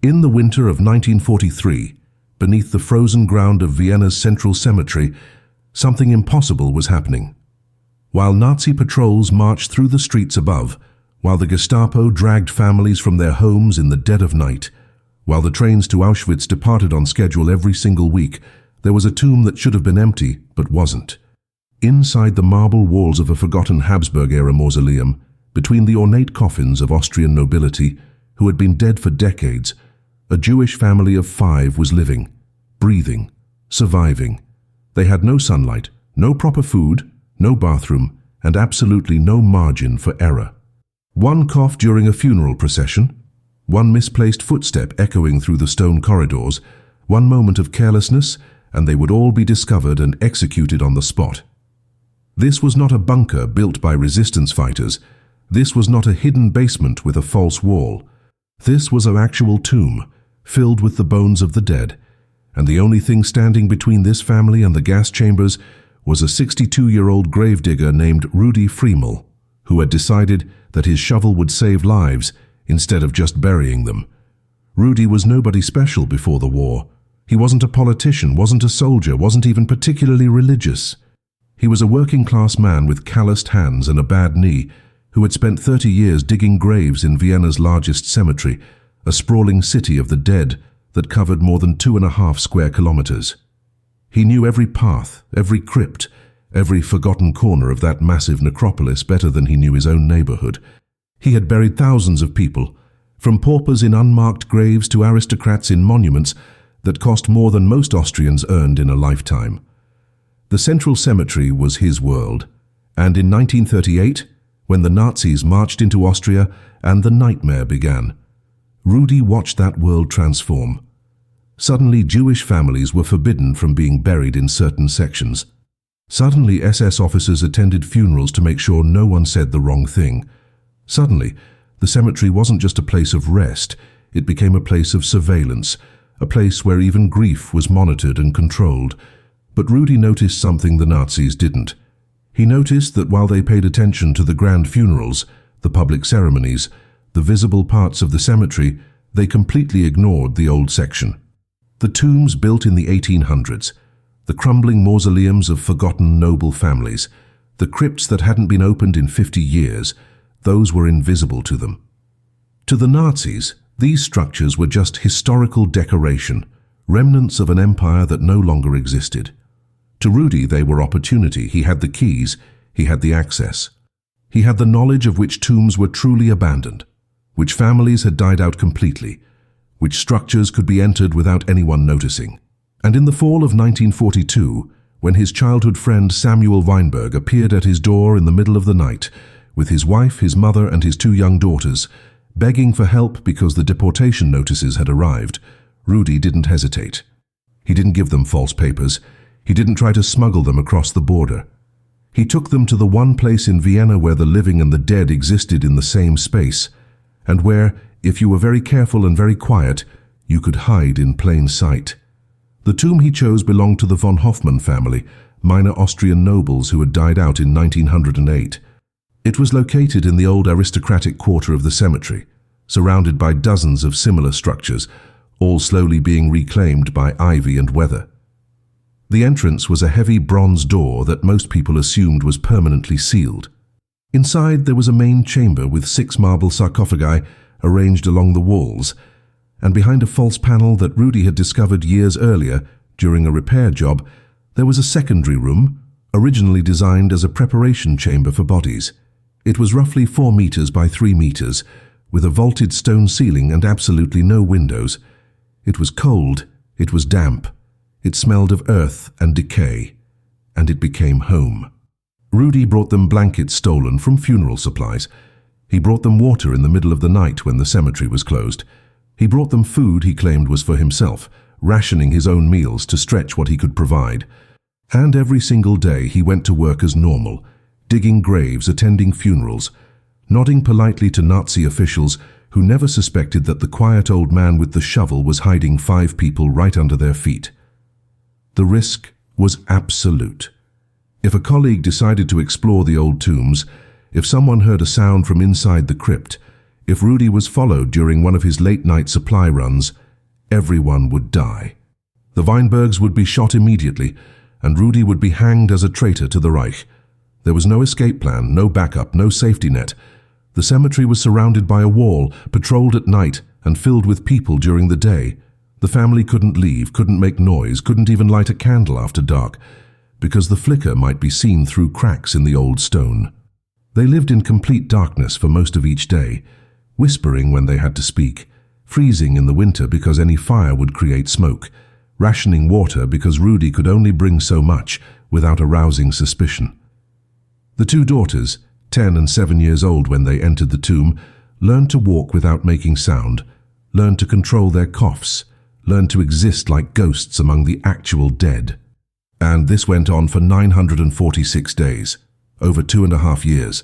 In the winter of 1943, beneath the frozen ground of Vienna's Central Cemetery, something impossible was happening. While Nazi patrols marched through the streets above, while the Gestapo dragged families from their homes in the dead of night, while the trains to Auschwitz departed on schedule every single week, there was a tomb that should have been empty, but wasn't. Inside the marble walls of a forgotten Habsburg-era mausoleum, between the ornate coffins of Austrian nobility, who had been dead for decades, a Jewish family of 5 was living, breathing, surviving. They had no sunlight, no proper food, no bathroom, and absolutely no margin for error. One cough during a funeral procession, one misplaced footstep echoing through the stone corridors, one moment of carelessness, and they would all be discovered and executed on the spot. This was not a bunker built by resistance fighters. This was not a hidden basement with a false wall. This was an actual tomb, filled with the bones of the dead, and the only thing standing between this family and the gas chambers was a 62-year-old gravedigger named Rudi Friemel, who had decided that his shovel would save lives instead of just burying them. Rudi was nobody special before the war. He wasn't a politician, wasn't a soldier, wasn't even particularly religious. He was a working-class man with calloused hands and a bad knee, who had spent 30 years digging graves in Vienna's largest cemetery, a sprawling city of the dead that covered more than 2.5 square kilometers. He knew every path, every crypt, every forgotten corner of that massive necropolis better than he knew his own neighborhood. He had buried thousands of people, from paupers in unmarked graves to aristocrats in monuments that cost more than most Austrians earned in a lifetime. The Central Cemetery was his world, and in 1938, when the Nazis marched into Austria and the nightmare began, Rudi watched that world transform. Suddenly, Jewish families were forbidden from being buried in certain sections. Suddenly, SS officers attended funerals to make sure no one said the wrong thing. Suddenly, the cemetery wasn't just a place of rest, it became a place of surveillance, a place where even grief was monitored and controlled. But Rudi noticed something the Nazis didn't. He noticed that while they paid attention to the grand funerals, the public ceremonies, the visible parts of the cemetery, they completely ignored the old section. The tombs built in the 1800s, the crumbling mausoleums of forgotten noble families, the crypts that hadn't been opened in 50 years, those were invisible to them. To the Nazis, these structures were just historical decoration, remnants of an empire that no longer existed. To Rudi, they were opportunity. He had the keys, he had the access. He had the knowledge of which tombs were truly abandoned, which families had died out completely, which structures could be entered without anyone noticing. And in the fall of 1942, when his childhood friend Samuel Weinberg appeared at his door in the middle of the night, with his wife, his mother, and his 2 young daughters, begging for help because the deportation notices had arrived, Rudi didn't hesitate. He didn't give them false papers. He didn't try to smuggle them across the border. He took them to the one place in Vienna where the living and the dead existed in the same space, and where, if you were very careful and very quiet, you could hide in plain sight. The tomb he chose belonged to the von Hoffmann family, minor Austrian nobles who had died out in 1908. It was located in the old aristocratic quarter of the cemetery, surrounded by dozens of similar structures, all slowly being reclaimed by ivy and weather. The entrance was a heavy bronze door that most people assumed was permanently sealed. Inside there was a main chamber with 6 marble sarcophagi arranged along the walls, and behind a false panel that Rudi had discovered years earlier during a repair job, there was a secondary room, originally designed as a preparation chamber for bodies. It was roughly 4 meters by 3 meters, with a vaulted stone ceiling and absolutely no windows. It was cold, it was damp, it smelled of earth and decay, and it became home. Rudi brought them blankets stolen from funeral supplies. He brought them water in the middle of the night when the cemetery was closed. He brought them food he claimed was for himself, rationing his own meals to stretch what he could provide. And every single day he went to work as normal, digging graves, attending funerals, nodding politely to Nazi officials who never suspected that the quiet old man with the shovel was hiding 5 people right under their feet. The risk was absolute. If a colleague decided to explore the old tombs, if someone heard a sound from inside the crypt, If Rudi was followed during one of his late-night supply runs, everyone would die. The Weinbergs would be shot immediately, and Rudi would be hanged as a traitor to the Reich. There was no escape plan, no backup, no safety net. The cemetery was surrounded by a wall, patrolled at night, and filled with people during the day. The family couldn't leave, couldn't make noise, couldn't even light a candle after dark, because the flicker might be seen through cracks in the old stone. They lived in complete darkness for most of each day, whispering when they had to speak, freezing in the winter because any fire would create smoke, rationing water because Rudi could only bring so much without arousing suspicion. The two daughters, 10 and 7 years old when they entered the tomb, learned to walk without making sound, learned to control their coughs, learned to exist like ghosts among the actual dead. And this went on for 946 days, over 2.5 years.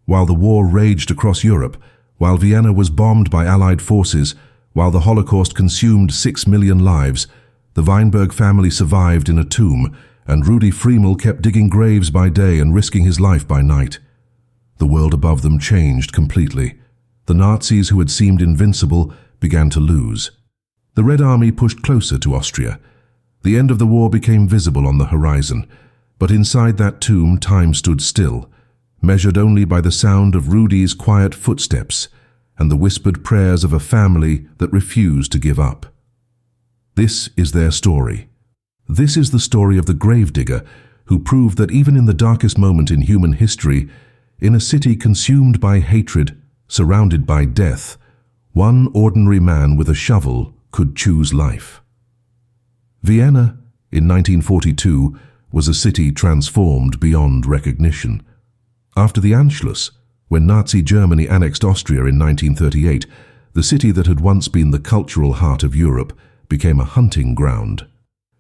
While the war raged across Europe, while Vienna was bombed by Allied forces, while the Holocaust consumed 6 million lives, the Weinberg family survived in a tomb, and Rudi Friemel kept digging graves by day and risking his life by night. The world above them changed completely. The Nazis who had seemed invincible began to lose. The Red Army pushed closer to Austria. The end of the war became visible on the horizon, but inside that tomb time stood still, measured only by the sound of Rudi's quiet footsteps and the whispered prayers of a family that refused to give up. This is their story. This is the story of the Gravedigger who proved that even in the darkest moment in human history, in a city consumed by hatred, surrounded by death, one ordinary man with a shovel could choose life. Vienna, in 1942, was a city transformed beyond recognition. After the Anschluss, when Nazi Germany annexed Austria in 1938, the city that had once been the cultural heart of Europe became a hunting ground.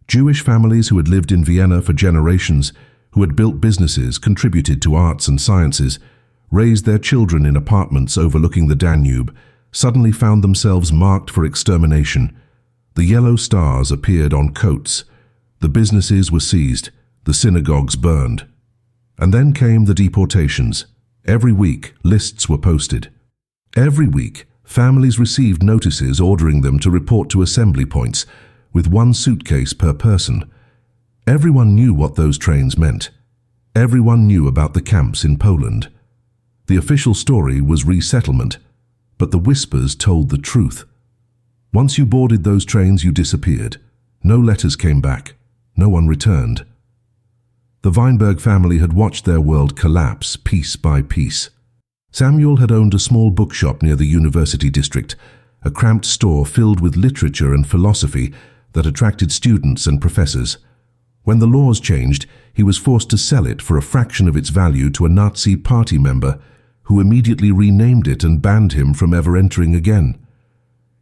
Jewish families who had lived in Vienna for generations, who had built businesses, contributed to arts and sciences, raised their children in apartments overlooking the Danube, suddenly found themselves marked for extermination. The yellow stars appeared on coats. The businesses were seized. The synagogues burned. And then came the deportations. Every week, lists were posted. Every week, families received notices ordering them to report to assembly points, with one suitcase per person. Everyone knew what those trains meant. Everyone knew about the camps in Poland. The official story was resettlement, but the whispers told the truth. Once you boarded those trains, you disappeared. No letters came back. No one returned. The Weinberg family had watched their world collapse piece by piece. Samuel had owned a small bookshop near the university district, a cramped store filled with literature and philosophy that attracted students and professors. When the laws changed, he was forced to sell it for a fraction of its value to a Nazi party member, who immediately renamed it and banned him from ever entering again.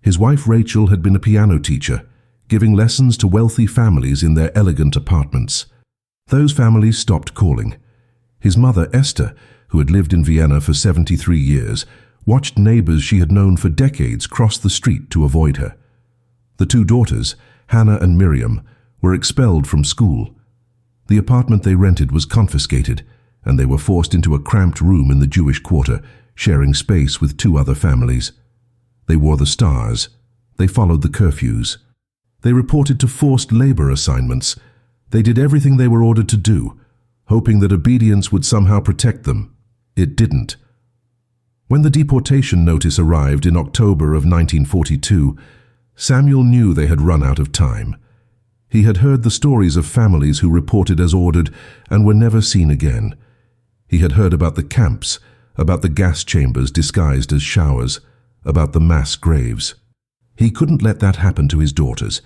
His wife Rachel had been a piano teacher, giving lessons to wealthy families in their elegant apartments. Those families stopped calling. His mother Esther, who had lived in Vienna for 73 years, watched neighbors she had known for decades cross the street to avoid her. The two daughters, Hannah and Miriam, were expelled from school. The apartment they rented was confiscated, and they were forced into a cramped room in the Jewish quarter, sharing space with two other families. They wore the stars. They followed the curfews. They reported to forced labor assignments. They did everything they were ordered to do, hoping that obedience would somehow protect them. It didn't. When the deportation notice arrived in October of 1942, Samuel knew they had run out of time. He had heard the stories of families who reported as ordered and were never seen again. He had heard about the camps, about the gas chambers disguised as showers, about the mass graves. He couldn't let that happen to his daughters.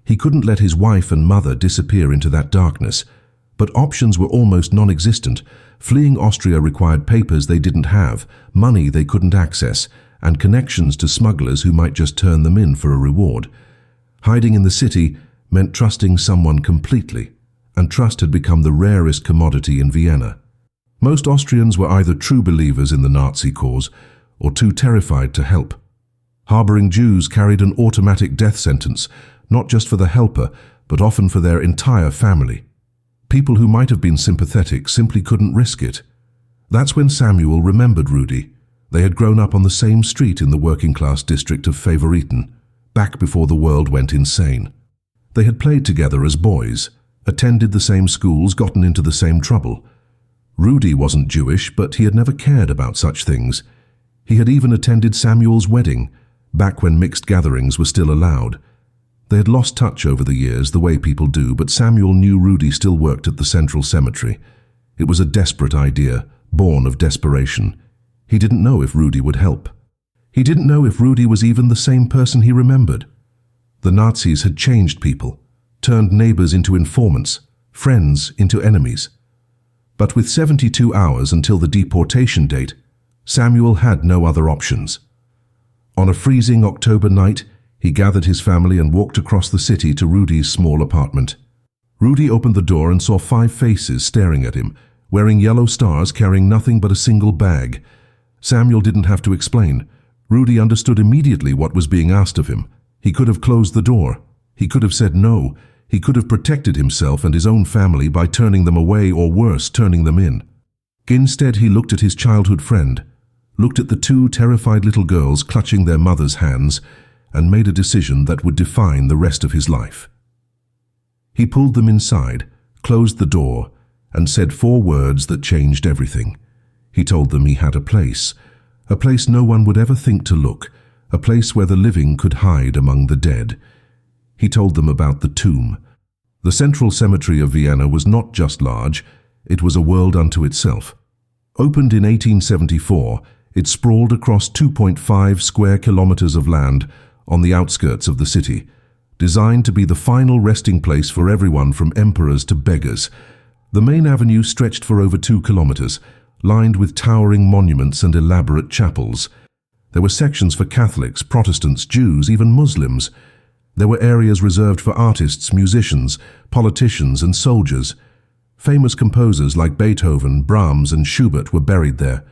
He couldn't let his wife and mother disappear into that darkness. But options were almost non-existent. Fleeing Austria required papers they didn't have, money they couldn't access, and connections to smugglers who might just turn them in for a reward. Hiding in the city meant trusting someone completely, and trust had become the rarest commodity in Vienna. Most Austrians were either true believers in the Nazi cause or too terrified to help. Harboring Jews carried an automatic death sentence, not just for the helper, but often for their entire family. People who might have been sympathetic simply couldn't risk it. That's when Samuel remembered Rudi. They had grown up on the same street in the working-class district of Favoriten, back before the world went insane. They had played together as boys, attended the same schools, gotten into the same trouble. Rudi wasn't Jewish, but he had never cared about such things. He had even attended Samuel's wedding, back when mixed gatherings were still allowed. They had lost touch over the years, the way people do, but Samuel knew Rudi still worked at the Central Cemetery. It was a desperate idea, born of desperation. He didn't know if Rudi would help. He didn't know if Rudi was even the same person he remembered. The Nazis had changed people, turned neighbors into informants, friends into enemies. But with 72 hours until the deportation date, Samuel had no other options. On a freezing October night, he gathered his family and walked across the city to Rudi's small apartment. Rudi opened the door and saw 5 faces staring at him, wearing yellow stars, carrying nothing but a single bag. Samuel didn't have to explain. Rudi understood immediately what was being asked of him. He could have closed the door. He could have said no. He could have protected himself and his own family by turning them away or worse, turning them in. Instead, he looked at his childhood friend, looked at the 2 terrified little girls clutching their mother's hands, and made a decision that would define the rest of his life. He pulled them inside, closed the door, and said 4 words that changed everything. He told them he had a place no one would ever think to look, a place where the living could hide among the dead. He told them about the tomb. The Central Cemetery of Vienna was not just large, it was a world unto itself. Opened in 1874, it sprawled across 2.5 square kilometers of land on the outskirts of the city, designed to be the final resting place for everyone from emperors to beggars. The main avenue stretched for over 2 kilometers, lined with towering monuments and elaborate chapels. There were sections for Catholics, Protestants, Jews, even Muslims. There were areas reserved for artists, musicians, politicians, and soldiers. Famous composers like Beethoven, Brahms, and Schubert were buried there.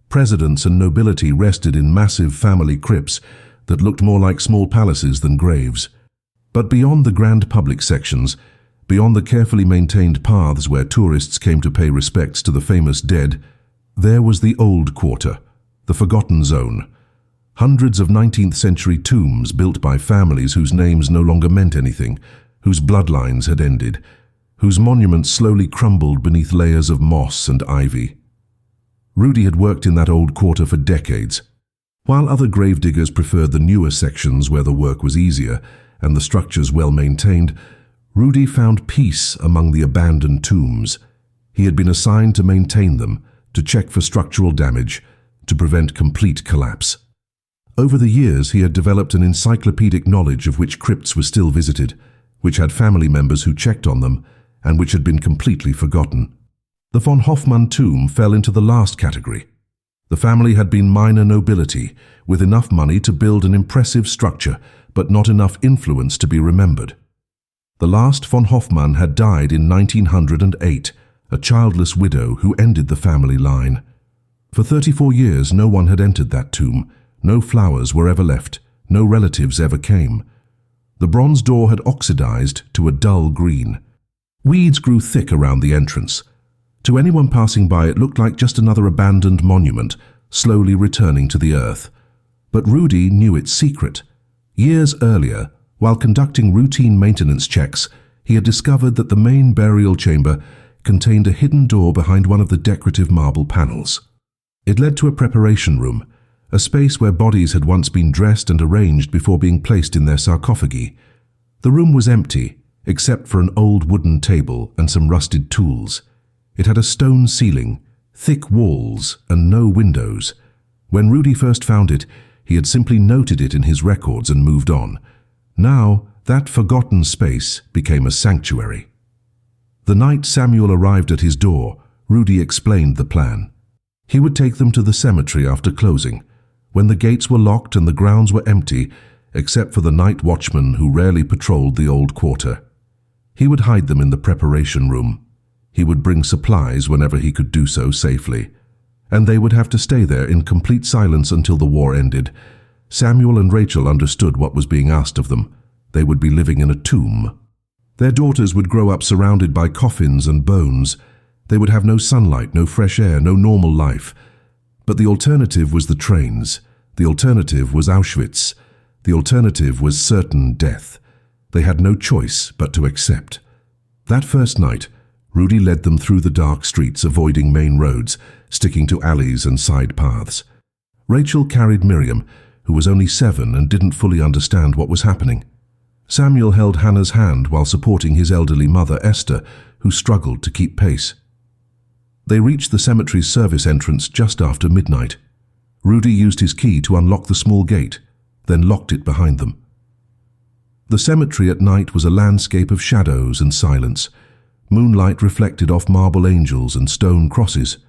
Presidents and nobility rested in massive family crypts that looked more like small palaces than graves. But beyond the grand public sections, beyond the carefully maintained paths where tourists came to pay respects to the famous dead, there was the old quarter, the forgotten zone. Hundreds of 19th century tombs built by families whose names no longer meant anything, whose bloodlines had ended, whose monuments slowly crumbled beneath layers of moss and ivy. Rudi had worked in that old quarter for decades. While other gravediggers preferred the newer sections where the work was easier and the structures well maintained, Rudi found peace among the abandoned tombs. He had been assigned to maintain them, to check for structural damage, to prevent complete collapse. Over the years, he had developed an encyclopedic knowledge of which crypts were still visited, which had family members who checked on them, and which had been completely forgotten. The von Hoffmann tomb fell into the last category. The family had been minor nobility, with enough money to build an impressive structure, but not enough influence to be remembered. The last von Hoffmann had died in 1908, a childless widow who ended the family line. For 34 years, no one had entered that tomb. No flowers were ever left. No relatives ever came. The bronze door had oxidized to a dull green. Weeds grew thick around the entrance. To anyone passing by, it looked like just another abandoned monument, slowly returning to the earth. But Rudi knew its secret. Years earlier, while conducting routine maintenance checks, he had discovered that the main burial chamber contained a hidden door behind one of the decorative marble panels. It led to a preparation room, a space where bodies had once been dressed and arranged before being placed in their sarcophagi. The room was empty, except for an old wooden table and some rusted tools. It had a stone ceiling, thick walls, and no windows. When Rudi first found it, he had simply noted it in his records and moved on. Now, that forgotten space became a sanctuary. The night Samuel arrived at his door, Rudi explained the plan. He would take them to the cemetery after closing, when the gates were locked and the grounds were empty, except for the night watchman who rarely patrolled the old quarter. He would hide them in the preparation room. He would bring supplies whenever he could do so safely, and they would have to stay there in complete silence until the war ended. Samuel and Rachel understood what was being asked of them. They would be living in a tomb. Their daughters would grow up surrounded by coffins and bones. They would have no sunlight, no fresh air, no normal life. But the alternative was the trains. The alternative was Auschwitz. The alternative was certain death. They had no choice but to accept. That first night, Rudi led them through the dark streets, avoiding main roads, sticking to alleys and side paths. Rachel carried Miriam, who was only 7 and didn't fully understand what was happening. Samuel held Hannah's hand while supporting his elderly mother, Esther, who struggled to keep pace. They reached the cemetery's service entrance just after midnight. Rudi used his key to unlock the small gate, then locked it behind them. The cemetery at night was a landscape of shadows and silence. Moonlight reflected off marble angels and stone crosses.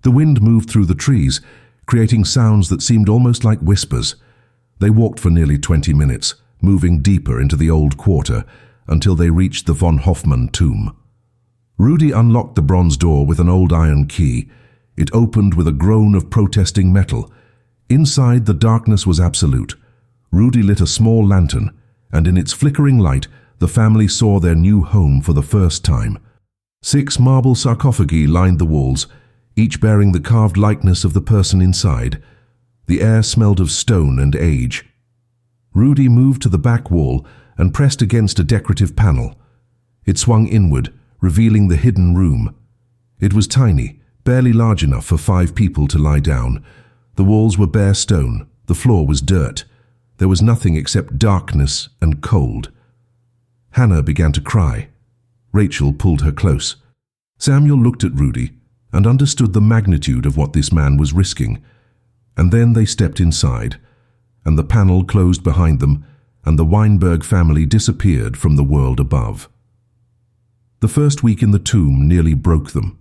The wind moved through the trees, creating sounds that seemed almost like whispers. They walked for nearly 20 minutes, moving deeper into the old quarter, until they reached the von Hoffmann tomb. Rudi unlocked the bronze door with an old iron key. It opened with a groan of protesting metal. Inside, the darkness was absolute. Rudi lit a small lantern, and in its flickering light, the family saw their new home for the first time. 6 marble sarcophagi lined the walls, each bearing the carved likeness of the person inside. The air smelled of stone and age. Rudi moved to the back wall and pressed against a decorative panel. It swung inward, revealing the hidden room. It was tiny, barely large enough for 5 people to lie down. The walls were bare stone, the floor was dirt. There was nothing except darkness and cold. Hannah began to cry. Rachel pulled her close. Samuel looked at Rudi and understood the magnitude of what this man was risking. And then they stepped inside, and the panel closed behind them, and the Weinberg family disappeared from the world above. The first week in the tomb nearly broke them.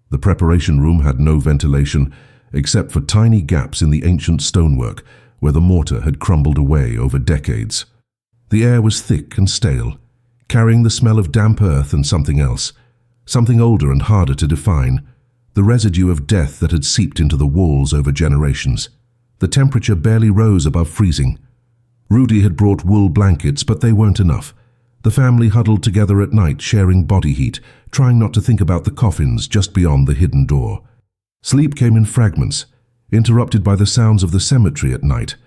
The preparation room had no ventilation, except for tiny gaps in the ancient stonework where the mortar had crumbled away over decades. The air was thick and stale, carrying the smell of damp earth and something else, something older and harder to define, the residue of death that had seeped into the walls over generations. The temperature barely rose above freezing. Rudi had brought wool blankets, but they weren't enough. The family huddled together at night, sharing body heat, trying not to think about the coffins just beyond the hidden door. Sleep came in fragments, interrupted by the sounds of the cemetery at night.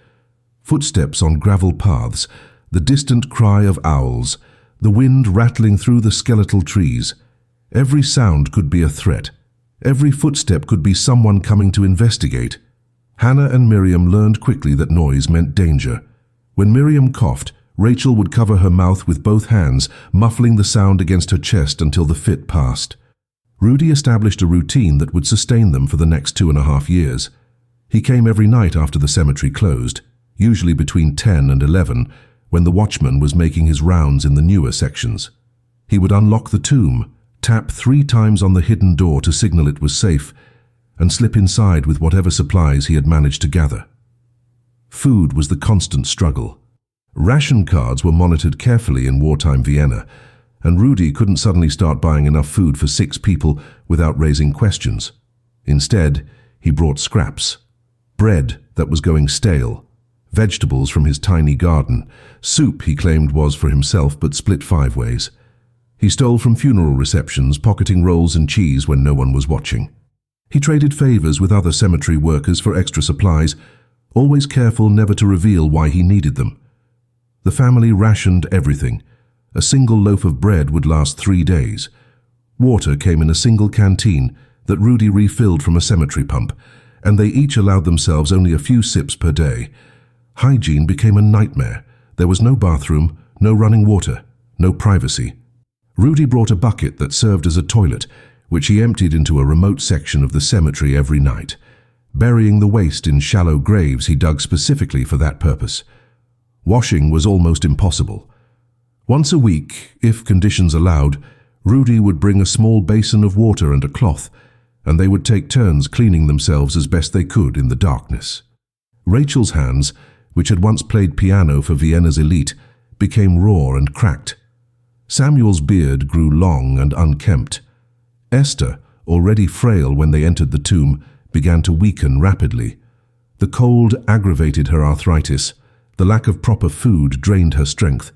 Footsteps on gravel paths, the distant cry of owls, the wind rattling through the skeletal trees. Every sound could be a threat. Every footstep could be someone coming to investigate. Hannah and Miriam learned quickly that noise meant danger. When Miriam coughed, Rachel would cover her mouth with both hands, muffling the sound against her chest until the fit passed. Rudi established a routine that would sustain them for the next 2.5 years. He came every night after the cemetery closed, usually between 10 and 11, when the watchman was making his rounds in the newer sections. He would unlock the tomb, tap 3 times on the hidden door to signal it was safe, and slip inside with whatever supplies he had managed to gather. Food was the constant struggle. Ration cards were monitored carefully in wartime Vienna, and Rudi couldn't suddenly start buying enough food for 6 people without raising questions. Instead, he brought scraps. Bread that was going stale, vegetables from his tiny garden, soup he claimed was for himself but split 5 ways. He stole from funeral receptions, pocketing rolls and cheese when no one was watching. He traded favors with other cemetery workers for extra supplies, always careful never to reveal why he needed them. The family rationed everything. A single loaf of bread would last 3 days. Water came in a single canteen that Rudi refilled from a cemetery pump, and they each allowed themselves only a few sips per day. Hygiene became a nightmare. There was no bathroom, no running water, no privacy. Rudi brought a bucket that served as a toilet, which he emptied into a remote section of the cemetery every night, burying the waste in shallow graves he dug specifically for that purpose. Washing was almost impossible. Once a week, if conditions allowed, Rudi would bring a small basin of water and a cloth, and they would take turns cleaning themselves as best they could in the darkness. Rachel's hands, which had once played piano for Vienna's elite, became raw and cracked. Samuel's beard grew long and unkempt. Esther, already frail when they entered the tomb, began to weaken rapidly. The cold aggravated her arthritis. The lack of proper food drained her strength.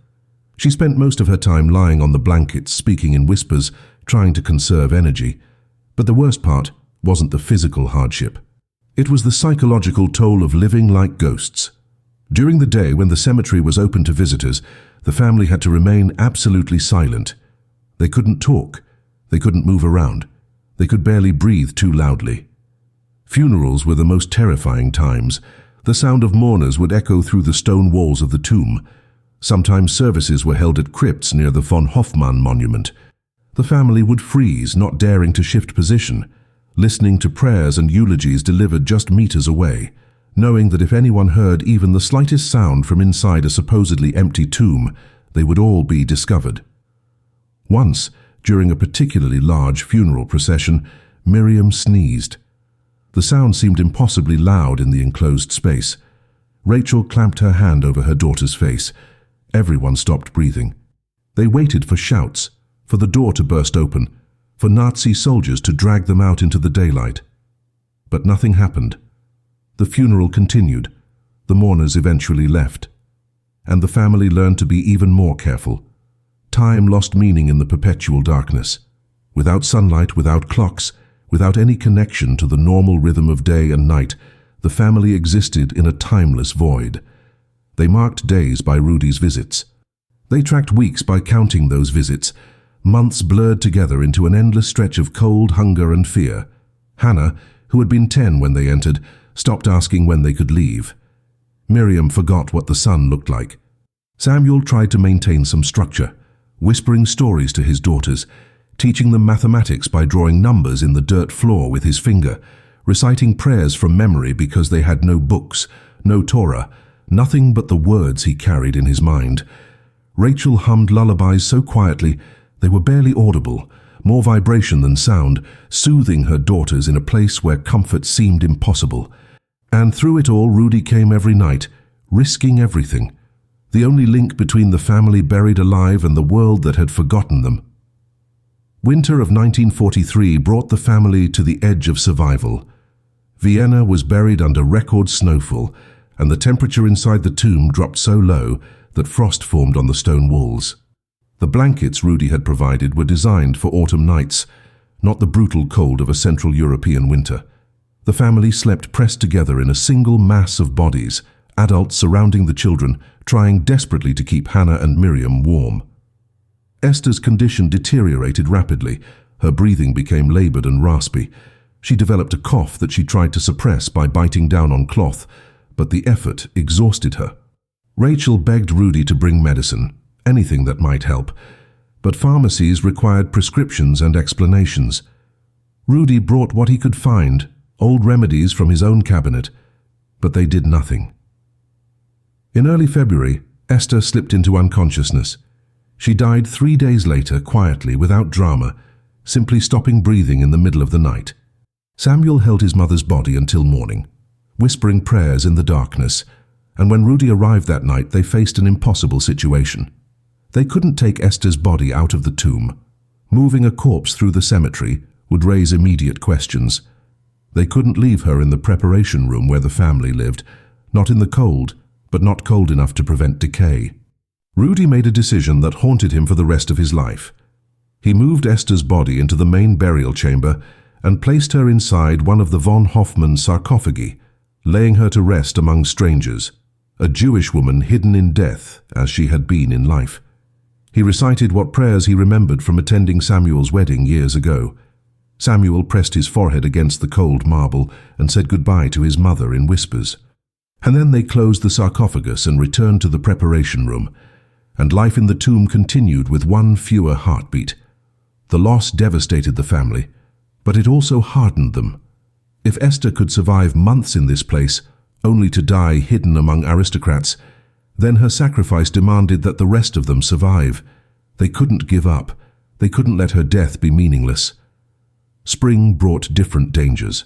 She spent most of her time lying on the blankets, speaking in whispers, trying to conserve energy. But the worst part wasn't the physical hardship. It was the psychological toll of living like ghosts. During the day when the cemetery was open to visitors, the family had to remain absolutely silent. They couldn't talk. They couldn't move around. They could barely breathe too loudly. Funerals were the most terrifying times. The sound of mourners would echo through the stone walls of the tomb. Sometimes services were held at crypts near the von Hoffmann monument. The family would freeze, not daring to shift position, listening to prayers and eulogies delivered just meters away, knowing that if anyone heard even the slightest sound from inside a supposedly empty tomb, they would all be discovered. Once, during a particularly large funeral procession, Miriam sneezed. The sound seemed impossibly loud in the enclosed space. Rachel clamped her hand over her daughter's face. Everyone stopped breathing. They waited for shouts, for the door to burst open, for Nazi soldiers to drag them out into the daylight. But nothing happened. The funeral continued. The mourners eventually left. And the family learned to be even more careful. Time lost meaning in the perpetual darkness. Without sunlight, without clocks, without any connection to the normal rhythm of day and night, the family existed in a timeless void. They marked days by Rudi's visits. They tracked weeks by counting those visits. Months blurred together into an endless stretch of cold, hunger and fear. Hannah, who had been 10 when they entered, stopped asking when they could leave. Miriam forgot what the sun looked like. Samuel tried to maintain some structure, whispering stories to his daughters, teaching them mathematics by drawing numbers in the dirt floor with his finger, reciting prayers from memory because they had no books, no Torah, nothing but the words he carried in his mind. Rachel hummed lullabies so quietly they were barely audible, more vibration than sound, soothing her daughters in a place where comfort seemed impossible. And through it all, Rudi came every night, risking everything, the only link between the family buried alive and the world that had forgotten them. Winter of 1943 brought the family to the edge of survival. Vienna was buried under record snowfall, and the temperature inside the tomb dropped so low that frost formed on the stone walls. The blankets Rudi had provided were designed for autumn nights, not the brutal cold of a Central European winter. The family slept pressed together in a single mass of bodies, adults surrounding the children, trying desperately to keep Hannah and Miriam warm. Esther's condition deteriorated rapidly. Her breathing became labored and raspy. She developed a cough that she tried to suppress by biting down on cloth, but the effort exhausted her. Rachel begged Rudi to bring medicine, anything that might help, but pharmacies required prescriptions and explanations. Rudi brought what he could find, old remedies from his own cabinet, but they did nothing. In early February, Esther slipped into unconsciousness. She died 3 days later, quietly, without drama, simply stopping breathing in the middle of the night. Samuel held his mother's body until morning, whispering prayers in the darkness, and when Rudi arrived that night, they faced an impossible situation. They couldn't take Esther's body out of the tomb. Moving a corpse through the cemetery would raise immediate questions. They couldn't leave her in the preparation room where the family lived, not in the cold, but not cold enough to prevent decay. Rudi made a decision that haunted him for the rest of his life. He moved Esther's body into the main burial chamber and placed her inside one of the von Hoffmann sarcophagi, laying her to rest among strangers, a Jewish woman hidden in death as she had been in life. He recited what prayers he remembered from attending Samuel's wedding years ago. Samuel pressed his forehead against the cold marble and said goodbye to his mother in whispers. And then they closed the sarcophagus and returned to the preparation room, and life in the tomb continued with one fewer heartbeat. The loss devastated the family, but it also hardened them. If Esther could survive months in this place, only to die hidden among aristocrats, then her sacrifice demanded that the rest of them survive. They couldn't give up. They couldn't let her death be meaningless. Spring brought different dangers.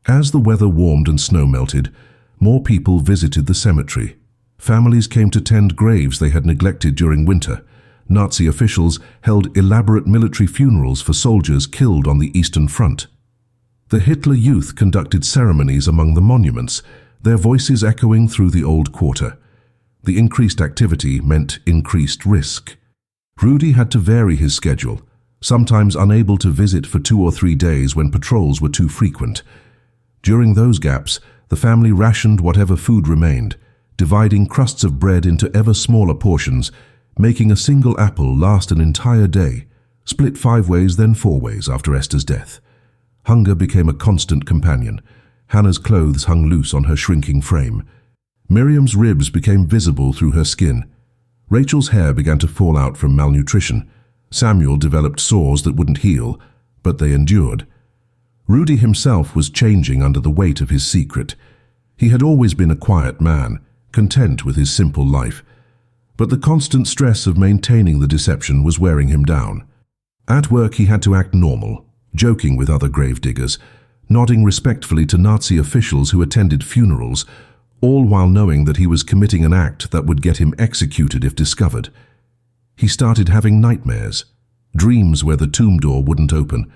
As the weather warmed and snow melted, more people visited the cemetery. Families came to tend graves they had neglected during winter. Nazi officials held elaborate military funerals for soldiers killed on the Eastern Front. The Hitler Youth conducted ceremonies among the monuments, their voices echoing through the old quarter. The increased activity meant increased risk. Rudi had to vary his schedule, sometimes unable to visit for 2 or 3 days when patrols were too frequent. During those gaps, the family rationed whatever food remained, dividing crusts of bread into ever smaller portions, making a single apple last an entire day, split 5 ways then 4 ways after Esther's death. Hunger became a constant companion. Hannah's clothes hung loose on her shrinking frame. Miriam's ribs became visible through her skin. Rachel's hair began to fall out from malnutrition. Samuel developed sores that wouldn't heal, but they endured. Rudi himself was changing under the weight of his secret. He had always been a quiet man, content with his simple life. But the constant stress of maintaining the deception was wearing him down. At work he had to act normal, joking with other gravediggers, nodding respectfully to Nazi officials who attended funerals, all while knowing that he was committing an act that would get him executed if discovered. He started having nightmares, dreams where the tomb door wouldn't open,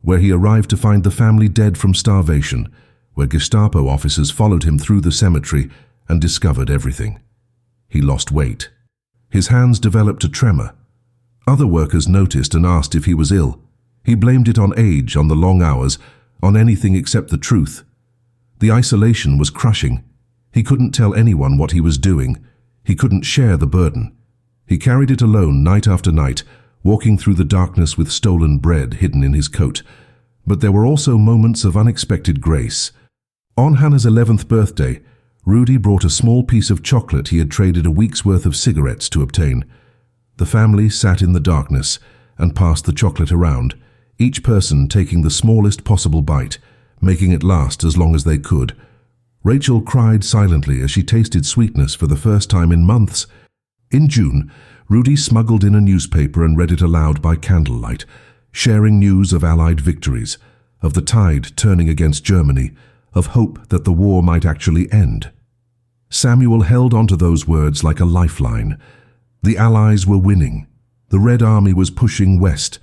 where he arrived to find the family dead from starvation, where Gestapo officers followed him through the cemetery and discovered everything. He lost weight. His hands developed a tremor. Other workers noticed and asked if he was ill. He blamed it on age, on the long hours, on anything except the truth. The isolation was crushing. He couldn't tell anyone what he was doing. He couldn't share the burden. He carried it alone night after night, walking through the darkness with stolen bread hidden in his coat. But there were also moments of unexpected grace. On Hannah's 11th birthday, Rudi brought a small piece of chocolate he had traded a week's worth of cigarettes to obtain. The family sat in the darkness and passed the chocolate around, each person taking the smallest possible bite, making it last as long as they could. Rachel cried silently as she tasted sweetness for the first time in months. In June, Rudi smuggled in a newspaper and read it aloud by candlelight, sharing news of Allied victories, of the tide turning against Germany, of hope that the war might actually end. Samuel held onto those words like a lifeline. The Allies were winning. The Red Army was pushing west.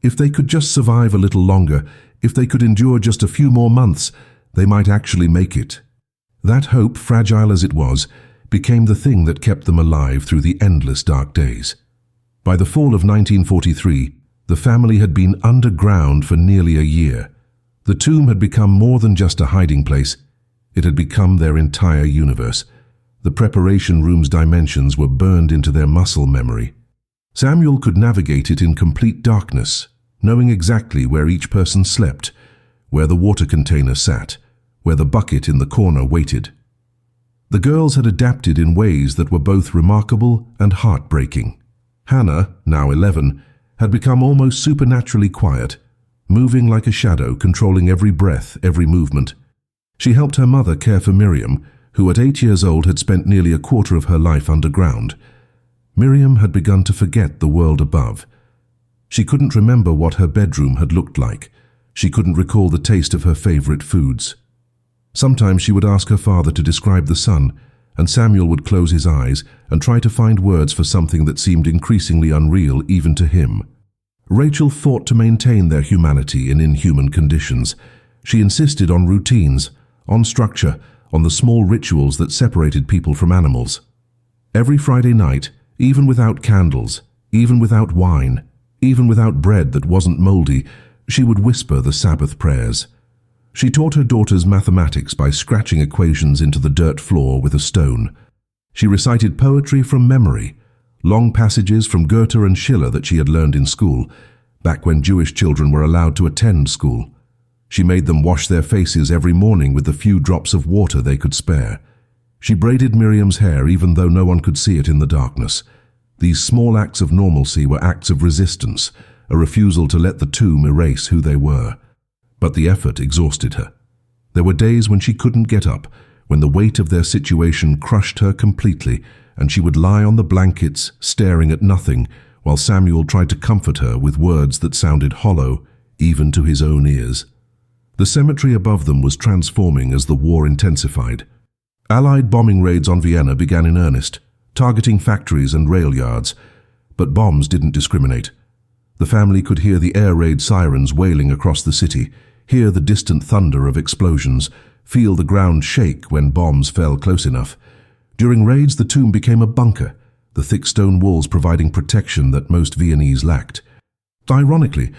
If they could just survive a little longer, if they could endure just a few more months, they might actually make it. That hope, fragile as it was, became the thing that kept them alive through the endless dark days. By the fall of 1943, the family had been underground for nearly a year. The tomb had become more than just a hiding place. It had become their entire universe. The preparation room's dimensions were burned into their muscle memory. Samuel could navigate it in complete darkness, knowing exactly where each person slept, where the water container sat, where the bucket in the corner waited. The girls had adapted in ways that were both remarkable and heartbreaking. Hannah, now 11, had become almost supernaturally quiet, moving like a shadow, controlling every breath, every movement. She helped her mother care for Miriam, who at 8 years old had spent nearly a quarter of her life underground. Miriam had begun to forget the world above. She couldn't remember what her bedroom had looked like. She couldn't recall the taste of her favorite foods. Sometimes she would ask her father to describe the sun, and Samuel would close his eyes and try to find words for something that seemed increasingly unreal even to him. Rachel fought to maintain their humanity in inhuman conditions. She insisted on routines, on structure, on the small rituals that separated people from animals. Every Friday night, even without candles, even without wine, even without bread that wasn't moldy, she would whisper the Sabbath prayers. She taught her daughters mathematics by scratching equations into the dirt floor with a stone. She recited poetry from memory, long passages from Goethe and Schiller that she had learned in school, back when Jewish children were allowed to attend school. She made them wash their faces every morning with the few drops of water they could spare. She braided Miriam's hair even though no one could see it in the darkness. These small acts of normalcy were acts of resistance, a refusal to let the tomb erase who they were. But the effort exhausted her. There were days when she couldn't get up, when the weight of their situation crushed her completely, and she would lie on the blankets, staring at nothing, while Samuel tried to comfort her with words that sounded hollow, even to his own ears. The cemetery above them was transforming as the war intensified. Allied bombing raids on Vienna began in earnest, targeting factories and rail yards. But bombs didn't discriminate. The family could hear the air raid sirens wailing across the city, hear the distant thunder of explosions, feel the ground shake when bombs fell close enough. During raids, the tomb became a bunker, the thick stone walls providing protection that most Viennese lacked. Ironically,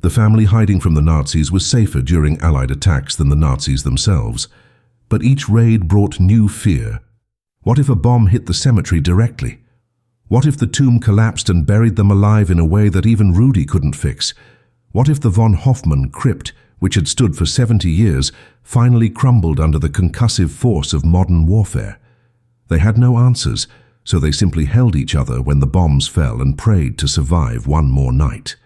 The family hiding from the Nazis was safer during Allied attacks than the Nazis themselves. But each raid brought new fear. What if a bomb hit the cemetery directly? What if the tomb collapsed and buried them alive in a way that even Rudi couldn't fix? What if the von Hoffmann crypt, which had stood for 70 years, finally crumbled under the concussive force of modern warfare? They had no answers, so they simply held each other when the bombs fell and prayed to survive one more night.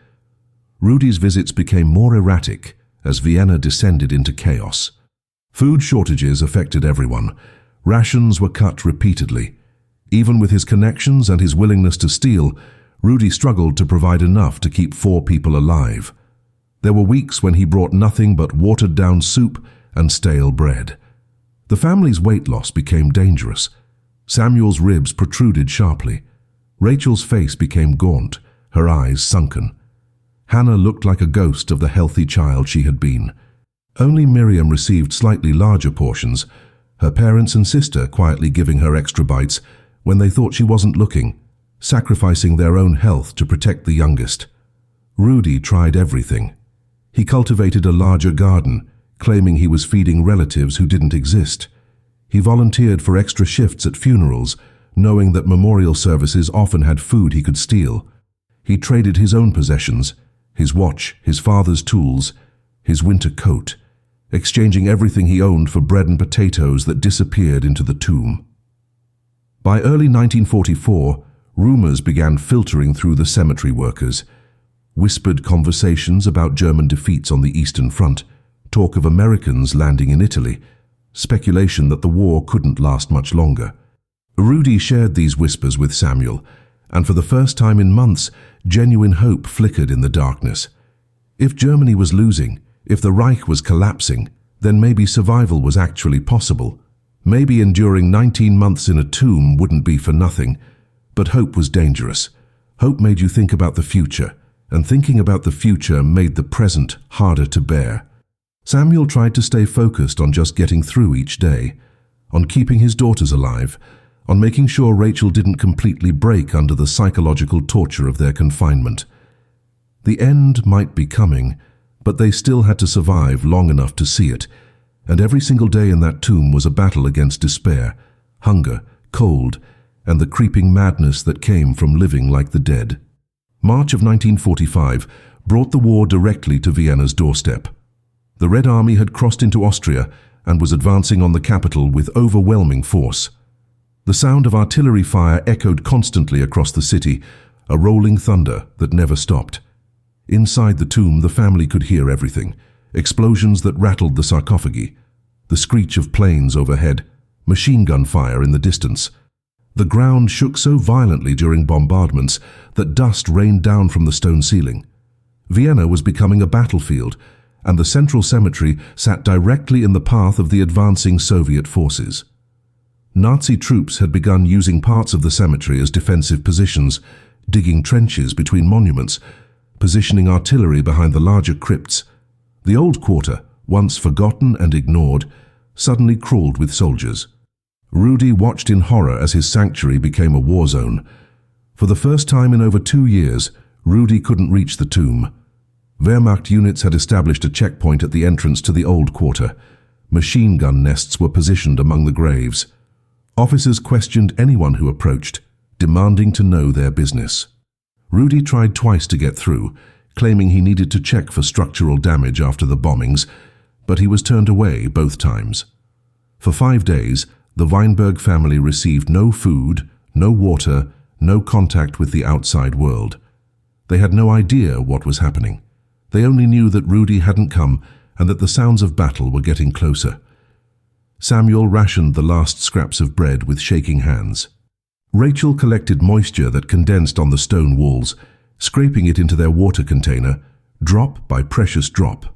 Rudi's visits became more erratic as Vienna descended into chaos. Food shortages affected everyone. Rations were cut repeatedly. Even with his connections and his willingness to steal, Rudi struggled to provide enough to keep 4 people alive. There were weeks when he brought nothing but watered-down soup and stale bread. The family's weight loss became dangerous. Samuel's ribs protruded sharply. Rachel's face became gaunt, her eyes sunken. Hannah looked like a ghost of the healthy child she had been. Only Miriam received slightly larger portions, her parents and sister quietly giving her extra bites when they thought she wasn't looking, sacrificing their own health to protect the youngest. Rudi tried everything. He cultivated a larger garden, claiming he was feeding relatives who didn't exist. He volunteered for extra shifts at funerals, knowing that memorial services often had food he could steal. He traded his own possessions, his watch, his father's tools, his winter coat, exchanging everything he owned for bread and potatoes that disappeared into the tomb. By early 1944, rumors began filtering through the cemetery workers. Whispered conversations about German defeats on the Eastern Front, talk of Americans landing in Italy, speculation that the war couldn't last much longer. Rudi shared these whispers with Samuel, and for the first time in months, genuine hope flickered in the darkness. If Germany was losing, if the Reich was collapsing, then maybe survival was actually possible. Maybe enduring 19 months in a tomb wouldn't be for nothing. But hope was dangerous. Hope made you think about the future, and thinking about the future made the present harder to bear. Samuel tried to stay focused on just getting through each day, on keeping his daughters alive, on making sure Rachel didn't completely break under the psychological torture of their confinement. The end might be coming, but they still had to survive long enough to see it, and every single day in that tomb was a battle against despair, hunger, cold, and the creeping madness that came from living like the dead. March of 1945 brought the war directly to Vienna's doorstep. The Red Army had crossed into Austria and was advancing on the capital with overwhelming force. The sound of artillery fire echoed constantly across the city, a rolling thunder that never stopped. Inside the tomb, the family could hear everything: explosions that rattled the sarcophagi, the screech of planes overhead, machine gun fire in the distance. The ground shook so violently during bombardments that dust rained down from the stone ceiling. Vienna was becoming a battlefield, and the Central Cemetery sat directly in the path of the advancing Soviet forces. Nazi troops had begun using parts of the cemetery as defensive positions, digging trenches between monuments, positioning artillery behind the larger crypts. The old quarter, once forgotten and ignored, suddenly crawled with soldiers. Rudi watched in horror as his sanctuary became a war zone. For the first time in over 2 years, Rudi couldn't reach the tomb. Wehrmacht units had established a checkpoint at the entrance to the old quarter. Machine gun nests were positioned among the graves. Officers questioned anyone who approached, demanding to know their business. Rudi tried twice to get through, claiming he needed to check for structural damage after the bombings, but he was turned away both times. For 5 days, the Weinberg family received no food, no water, no contact with the outside world. They had no idea what was happening. They only knew that Rudi hadn't come and that the sounds of battle were getting closer. Samuel rationed the last scraps of bread with shaking hands. Rachel collected moisture that condensed on the stone walls, scraping it into their water container, drop by precious drop.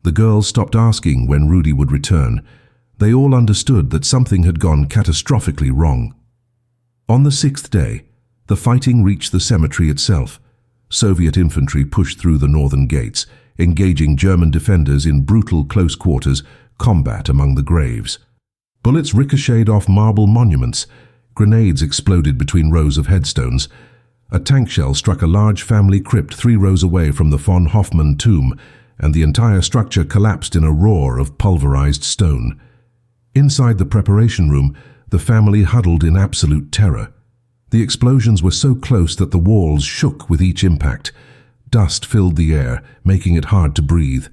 The girls stopped asking when Rudi would return. They all understood that something had gone catastrophically wrong. On the 6th day, the fighting reached the cemetery itself. Soviet infantry pushed through the northern gates, engaging German defenders in brutal close-quarters combat among the graves. Bullets ricocheted off marble monuments. Grenades exploded between rows of headstones. A tank shell struck a large family crypt 3 rows away from the von Hoffmann tomb, and the entire structure collapsed in a roar of pulverized stone. Inside the preparation room, the family huddled in absolute terror. The explosions were so close that the walls shook with each impact. Dust filled the air, making it hard to breathe.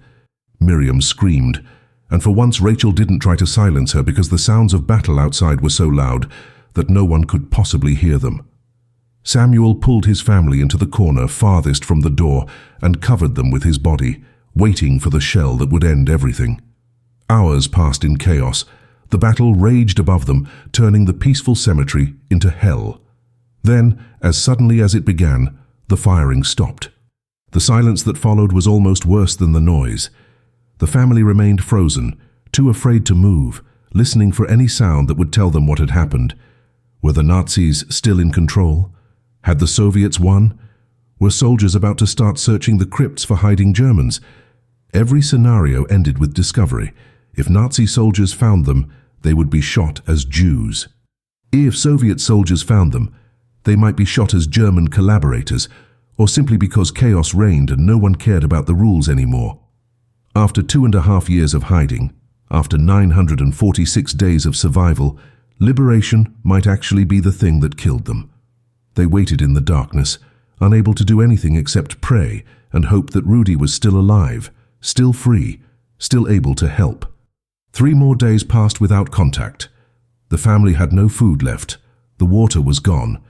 Miriam screamed, and for once Rachel didn't try to silence her because the sounds of battle outside were so loud that no one could possibly hear them. Samuel pulled his family into the corner farthest from the door and covered them with his body, waiting for the shell that would end everything. Hours passed in chaos. The battle raged above them, turning the peaceful cemetery into hell. Then, as suddenly as it began, the firing stopped. The silence that followed was almost worse than the noise. The family remained frozen, too afraid to move, listening for any sound that would tell them what had happened. Were the Nazis still in control? Had the Soviets won? Were soldiers about to start searching the crypts for hiding Germans? Every scenario ended with discovery. If Nazi soldiers found them, they would be shot as Jews. If Soviet soldiers found them, they might be shot as German collaborators, or simply because chaos reigned and no one cared about the rules anymore. After 2.5 years of hiding, after 946 days of survival, liberation might actually be the thing that killed them. They waited in the darkness, unable to do anything except pray and hope that Rudi was still alive, still free, still able to help. 3 more days passed without contact. The family had no food left. The water was gone.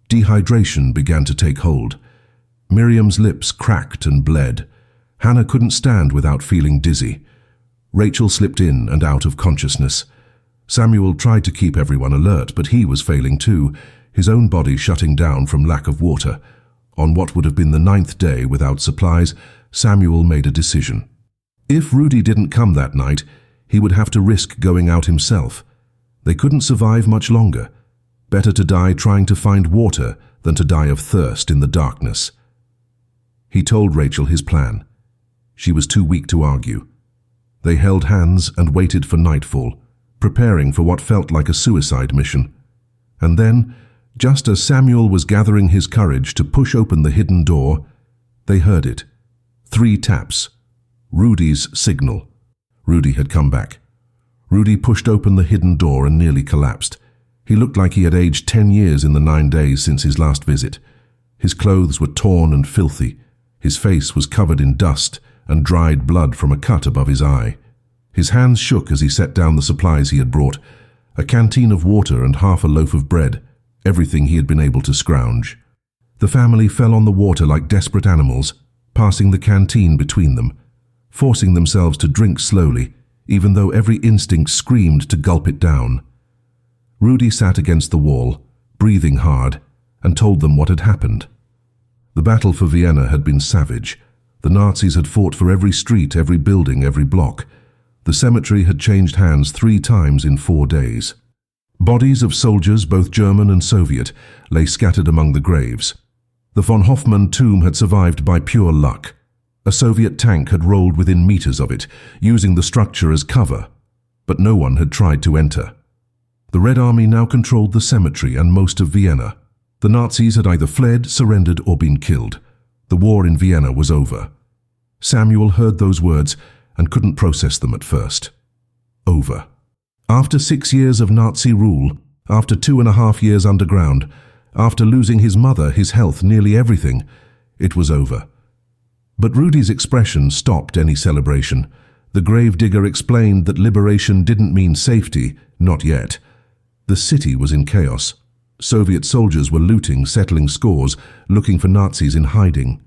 Dehydration began to take hold. Miriam's lips cracked and bled. Hannah couldn't stand without feeling dizzy. Rachel slipped in and out of consciousness. Samuel tried to keep everyone alert, but he was failing too, his own body shutting down from lack of water. On what would have been the 9th day without supplies, Samuel made a decision. If Rudi didn't come that night, he would have to risk going out himself. They couldn't survive much longer. Better to die trying to find water than to die of thirst in the darkness. He told Rachel his plan. She was too weak to argue. They held hands and waited for nightfall, preparing for what felt like a suicide mission. And then, just as Samuel was gathering his courage to push open the hidden door, they heard it. 3 taps. Rudi's signal. Rudi had come back. Rudi pushed open the hidden door and nearly collapsed. He looked like he had aged 10 years in the 9 days since his last visit. His clothes were torn and filthy. His face was covered in dust and dried blood from a cut above his eye. His hands shook as he set down the supplies he had brought, a canteen of water and half a loaf of bread, everything he had been able to scrounge. The family fell on the water like desperate animals, passing the canteen between them, forcing themselves to drink slowly, even though every instinct screamed to gulp it down. Rudi sat against the wall, breathing hard, and told them what had happened. The battle for Vienna had been savage. The Nazis had fought for every street, every building, every block. The cemetery had changed hands 3 times in 4 days. Bodies of soldiers, both German and Soviet, lay scattered among the graves. The von Hoffmann tomb had survived by pure luck. A Soviet tank had rolled within meters of it, using the structure as cover, but no one had tried to enter. The Red Army now controlled the cemetery and most of Vienna. The Nazis had either fled, surrendered, or been killed. The war in Vienna was over. Samuel heard those words and couldn't process them at first. Over. After 6 years of Nazi rule, after 2.5 years underground, after losing his mother, his health, nearly everything, it was over. But Rudi's expression stopped any celebration. The Gravedigger explained that liberation didn't mean safety, not yet. The city was in chaos. Soviet soldiers were looting, settling scores, looking for Nazis in hiding.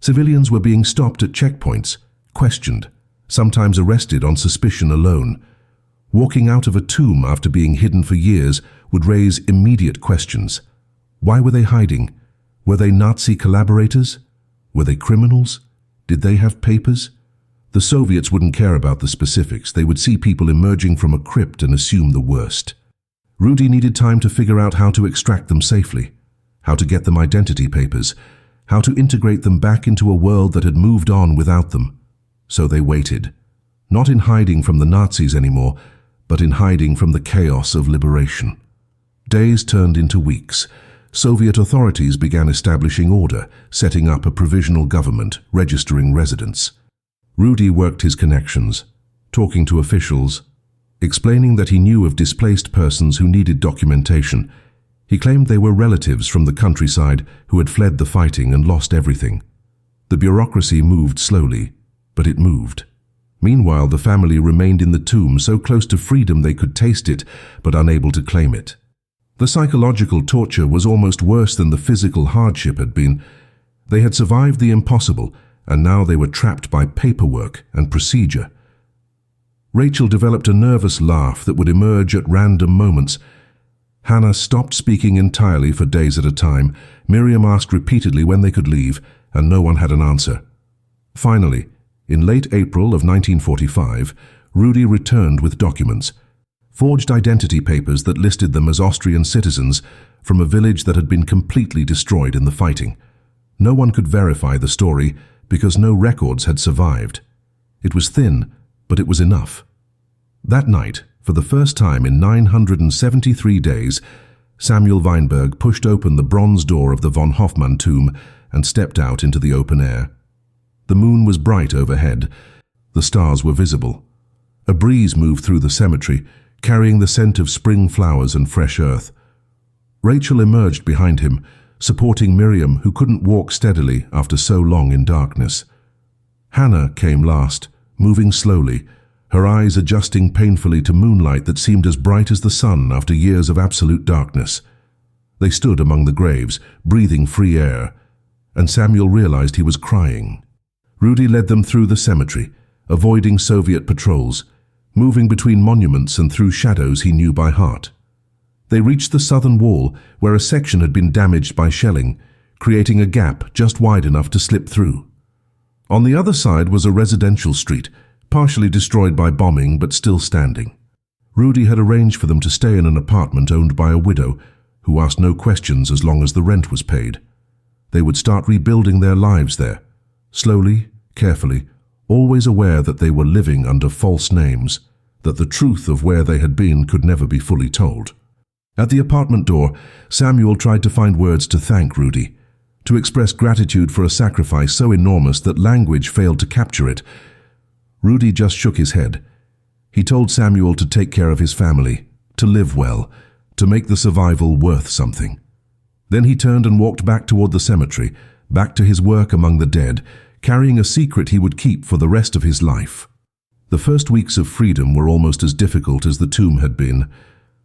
Civilians were being stopped at checkpoints, questioned, sometimes arrested on suspicion alone. Walking out of a tomb after being hidden for years would raise immediate questions. Why were they hiding? Were they Nazi collaborators? Were they criminals? Did they have papers? The Soviets wouldn't care about the specifics. They would see people emerging from a crypt and assume the worst. Rudi needed time to figure out how to extract them safely, how to get them identity papers, how to integrate them back into a world that had moved on without them. So they waited, not in hiding from the Nazis anymore, but in hiding from the chaos of liberation. Days turned into weeks. Soviet authorities began establishing order, setting up a provisional government, registering residents. Rudi worked his connections, talking to officials, explaining that he knew of displaced persons who needed documentation. He claimed they were relatives from the countryside who had fled the fighting and lost everything. The bureaucracy moved slowly, but it moved. Meanwhile, the family remained in the tomb, so close to freedom they could taste it, but unable to claim it. The psychological torture was almost worse than the physical hardship had been. They had survived the impossible, and now they were trapped by paperwork and procedure. Rachel developed a nervous laugh that would emerge at random moments. Hannah stopped speaking entirely for days at a time. Miriam asked repeatedly when they could leave, and no one had an answer. Finally, in late April of 1945, Rudi returned with documents, forged identity papers that listed them as Austrian citizens from a village that had been completely destroyed in the fighting. No one could verify the story because no records had survived. It was thin, but it was enough. That night, for the first time in 973 days, Samuel Weinberg pushed open the bronze door of the von Hoffmann tomb and stepped out into the open air. The moon was bright overhead. The stars were visible. A breeze moved through the cemetery, carrying the scent of spring flowers and fresh earth. Rachel emerged behind him, supporting Miriam, who couldn't walk steadily after so long in darkness. Hannah came last, moving slowly, her eyes adjusting painfully to moonlight that seemed as bright as the sun after years of absolute darkness. They stood among the graves, breathing free air, and Samuel realized he was crying. Rudi led them through the cemetery, avoiding Soviet patrols, moving between monuments and through shadows he knew by heart. They reached the southern wall, where a section had been damaged by shelling, creating a gap just wide enough to slip through. On the other side was a residential street, partially destroyed by bombing but still standing. Rudi had arranged for them to stay in an apartment owned by a widow who asked no questions as long as the rent was paid. They would start rebuilding their lives there, slowly, carefully, always aware that they were living under false names, that the truth of where they had been could never be fully told. At the apartment door, Samuel tried to find words to thank Rudi, to express gratitude for a sacrifice so enormous that language failed to capture it. Rudi just shook his head. He told Samuel to take care of his family, to live well, to make the survival worth something. Then he turned and walked back toward the cemetery, back to his work among the dead, carrying a secret he would keep for the rest of his life. The first weeks of freedom were almost as difficult as the tomb had been.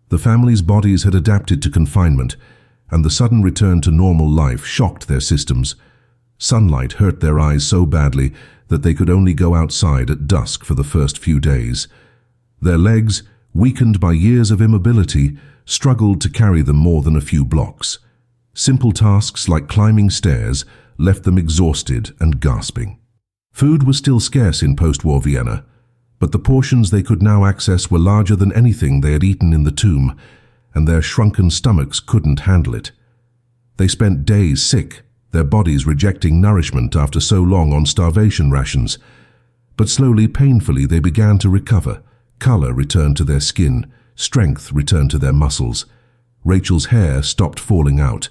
The family's bodies had adapted to confinement, and the sudden return to normal life shocked their systems. Sunlight hurt their eyes so badly that they could only go outside at dusk for the first few days. Their legs, weakened by years of immobility, struggled to carry them more than a few blocks. Simple tasks like climbing stairs left them exhausted and gasping. Food was still scarce in post-war Vienna, but the portions they could now access were larger than anything they had eaten in the tomb, and their shrunken stomachs couldn't handle it. They spent days sick, their bodies rejecting nourishment after so long on starvation rations. But slowly, painfully, they began to recover. Color returned to their skin, strength returned to their muscles. Rachel's hair stopped falling out.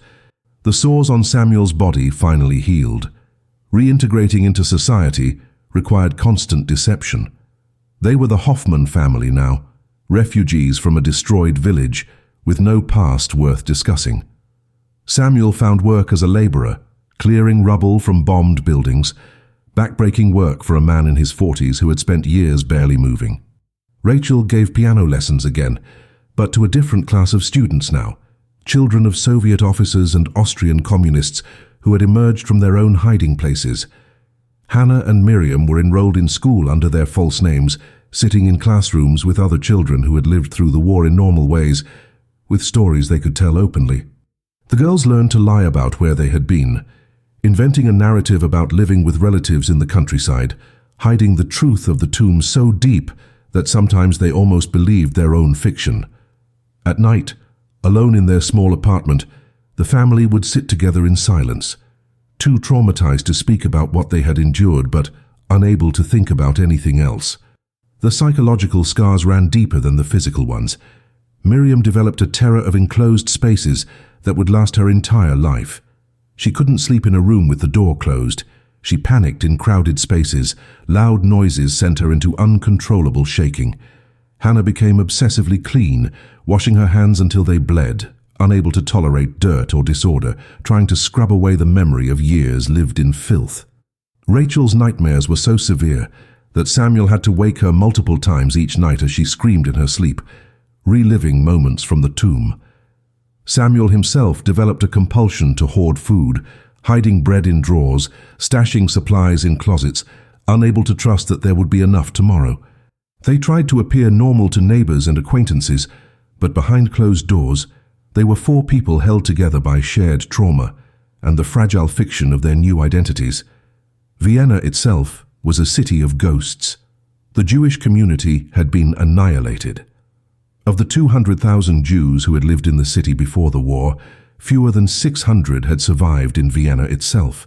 The sores on Samuel's body finally healed. Reintegrating into society required constant deception. They were the Hoffmann family now, refugees from a destroyed village with no past worth discussing. Samuel found work as a laborer, clearing rubble from bombed buildings, backbreaking work for a man in his 40s who had spent years barely moving. Rachel gave piano lessons again, but to a different class of students now, children of Soviet officers and Austrian communists who had emerged from their own hiding places. Hannah and Miriam were enrolled in school under their false names, sitting in classrooms with other children who had lived through the war in normal ways, with stories they could tell openly. The girls learned to lie about where they had been, inventing a narrative about living with relatives in the countryside, hiding the truth of the tomb so deep that sometimes they almost believed their own fiction. At night, alone in their small apartment, the family would sit together in silence, too traumatized to speak about what they had endured but unable to think about anything else. The psychological scars ran deeper than the physical ones. Miriam developed a terror of enclosed spaces that would last her entire life. She couldn't sleep in a room with the door closed. She panicked in crowded spaces. Loud noises sent her into uncontrollable shaking. Hannah became obsessively clean, washing her hands until they bled, unable to tolerate dirt or disorder, trying to scrub away the memory of years lived in filth. Rachel's nightmares were so severe that Samuel had to wake her multiple times each night as she screamed in her sleep, reliving moments from the tomb. Samuel himself developed a compulsion to hoard food, hiding bread in drawers, stashing supplies in closets, unable to trust that there would be enough tomorrow. They tried to appear normal to neighbors and acquaintances, but behind closed doors, they were four people held together by shared trauma and the fragile fiction of their new identities. Vienna itself was a city of ghosts. The Jewish community had been annihilated. Of the 200,000 Jews who had lived in the city before the war, fewer than 600 had survived in Vienna itself.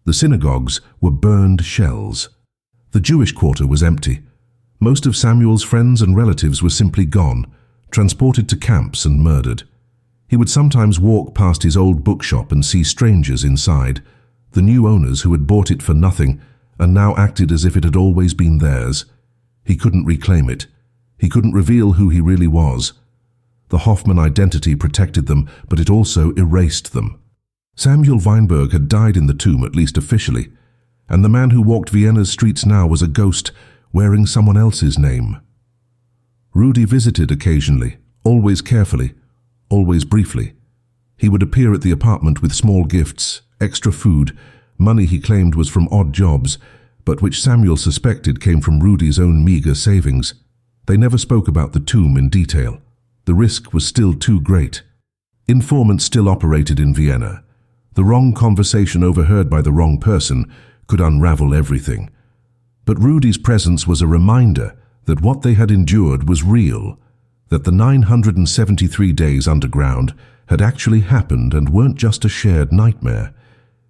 The synagogues were burned shells. The Jewish quarter was empty. Most of Samuel's friends and relatives were simply gone, transported to camps and murdered. He would sometimes walk past his old bookshop and see strangers inside, the new owners who had bought it for nothing and now acted as if it had always been theirs. He couldn't reclaim it. He couldn't reveal who he really was. The Hoffman identity protected them, but it also erased them. Samuel Weinberg had died in the tomb, at least officially, and the man who walked Vienna's streets now was a ghost wearing someone else's name. Rudi visited occasionally, always carefully, always briefly. He would appear at the apartment with small gifts, extra food, money he claimed was from odd jobs, but which Samuel suspected came from Rudi's own meager savings. They never spoke about the tomb in detail. The risk was still too great. Informants still operated in Vienna. The wrong conversation overheard by the wrong person could unravel everything. But Rudi's presence was a reminder that what they had endured was real, that the 973 days underground had actually happened and weren't just a shared nightmare.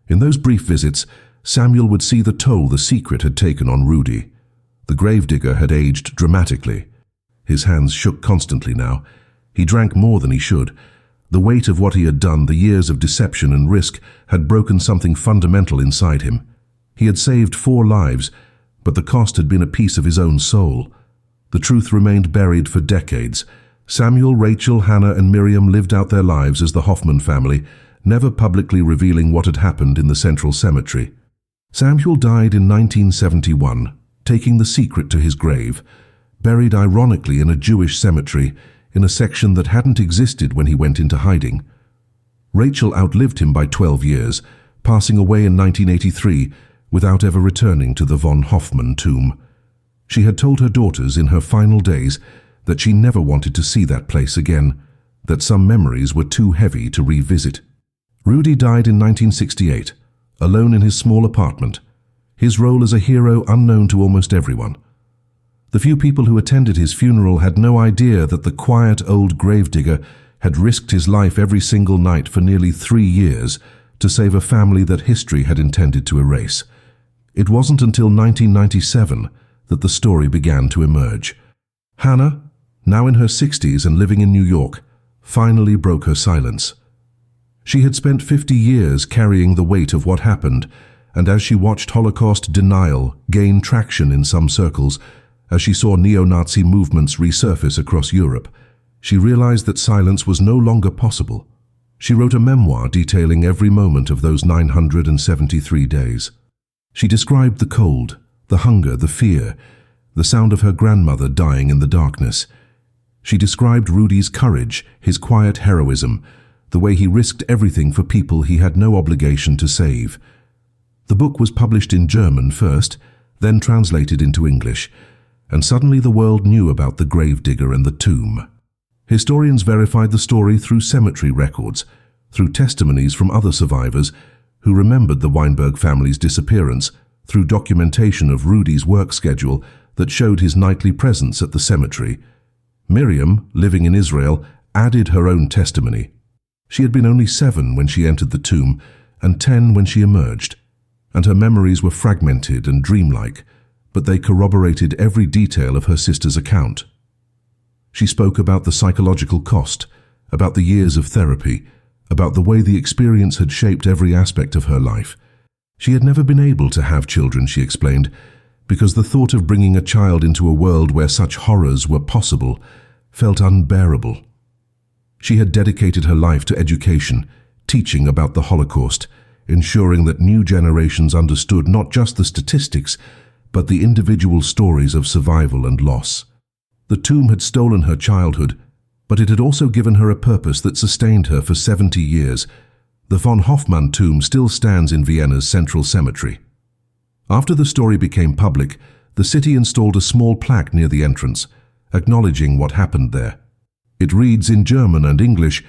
In those brief visits, Samuel would see the toll the secret had taken on Rudi. The gravedigger had aged dramatically. His hands shook constantly now. He drank more than he should. The weight of what he had done, the years of deception and risk, had broken something fundamental inside him. He had saved 4 lives, but the cost had been a piece of his own soul. The truth remained buried for decades. Samuel, Rachel, Hannah, and Miriam lived out their lives as the Hoffman family, never publicly revealing what had happened in the Central Cemetery. Samuel died in 1971, taking the secret to his grave, buried ironically in a Jewish cemetery in a section that hadn't existed when he went into hiding. Rachel outlived him by 12 years, passing away in 1983 without ever returning to the von Hoffman tomb. She had told her daughters in her final days that she never wanted to see that place again, that some memories were too heavy to revisit. Rudi died in 1968, alone in his small apartment, his role as a hero unknown to almost everyone. The few people who attended his funeral had no idea that the quiet old gravedigger had risked his life every single night for nearly 3 years to save a family that history had intended to erase. It wasn't until 1997 that the story began to emerge. Hannah, now in her 60s and living in New York, finally broke her silence. She had spent 50 years carrying the weight of what happened, and as she watched Holocaust denial gain traction in some circles, as she saw neo-Nazi movements resurface across Europe, she realized that silence was no longer possible. She wrote a memoir detailing every moment of those 973 days. She described the cold, the hunger, the fear, the sound of her grandmother dying in the darkness. She described Rudi's courage, his quiet heroism, the way he risked everything for people he had no obligation to save. The book was published in German first, then translated into English, and suddenly the world knew about the gravedigger and the tomb. Historians verified the story through cemetery records, through testimonies from other survivors who remembered the Weinberg family's disappearance, through documentation of Rudi's work schedule that showed his nightly presence at the cemetery. Miriam, living in Israel, added her own testimony. She had been only 7 when she entered the tomb and 10 when she emerged, and her memories were fragmented and dreamlike, but they corroborated every detail of her sister's account. She spoke about the psychological cost, about the years of therapy, about the way the experience had shaped every aspect of her life. She had never been able to have children, she explained, because the thought of bringing a child into a world where such horrors were possible felt unbearable. She had dedicated her life to education, teaching about the Holocaust, ensuring that new generations understood not just the statistics, but the individual stories of survival and loss. The tomb had stolen her childhood, but it had also given her a purpose that sustained her for 70 years. The von Hoffmann tomb still stands in Vienna's Central Cemetery. After the story became public, the city installed a small plaque near the entrance, acknowledging what happened there. It reads in German and English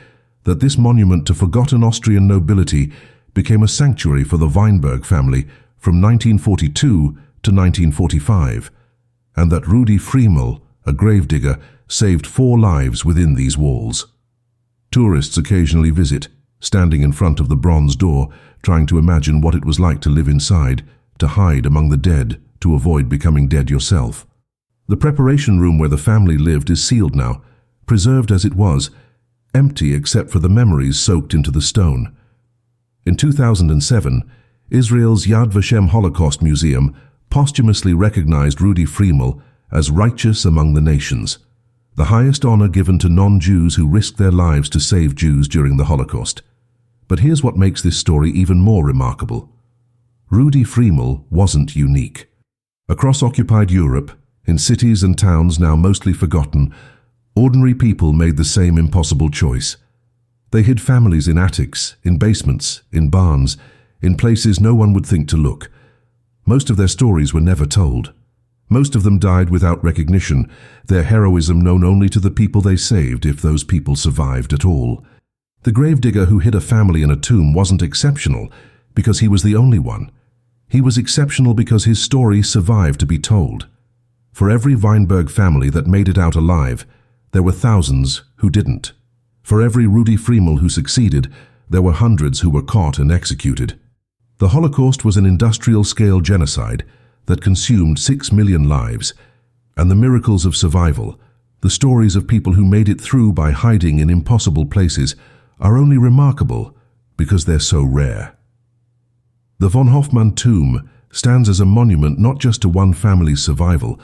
that this monument to forgotten Austrian nobility became a sanctuary for the Weinberg family from 1942 to 1945, and that Rudi Friemel, a gravedigger, saved 4 lives within these walls. Tourists occasionally visit, standing in front of the bronze door, trying to imagine what it was like to live inside, to hide among the dead, to avoid becoming dead yourself. The preparation room where the family lived is sealed now, preserved as it was, empty except for the memories soaked into the stone. In 2007, Israel's Yad Vashem Holocaust Museum posthumously recognized Rudi Friemel as righteous among the nations, the highest honor given to non-Jews who risked their lives to save Jews during the Holocaust. But here's what makes this story even more remarkable. Rudi Friemel wasn't unique. Across occupied Europe, in cities and towns now mostly forgotten, ordinary people made the same impossible choice. They hid families in attics, in basements, in barns, in places no one would think to look. Most of their stories were never told. Most of them died without recognition, their heroism known only to the people they saved, if those people survived at all. The gravedigger who hid a family in a tomb wasn't exceptional because he was the only one. He was exceptional because his story survived to be told. For every Weinberg family that made it out alive, there were thousands who didn't. For every Rudi Friemel who succeeded, there were hundreds who were caught and executed. The Holocaust was an industrial-scale genocide that consumed 6 million lives, and the miracles of survival, the stories of people who made it through by hiding in impossible places, are only remarkable because they're so rare. The von Hoffmann tomb stands as a monument not just to one family's survival,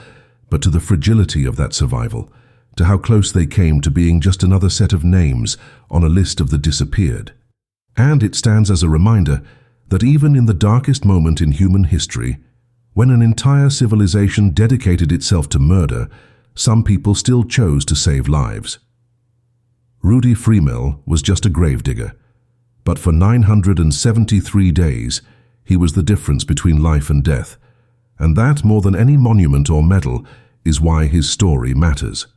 but to the fragility of that survival, to how close they came to being just another set of names on a list of the disappeared. And it stands as a reminder that even in the darkest moment in human history, when an entire civilization dedicated itself to murder, some people still chose to save lives. Rudi Friemel was just a gravedigger, but for 973 days, he was the difference between life and death, and that, more than any monument or medal, is why his story matters.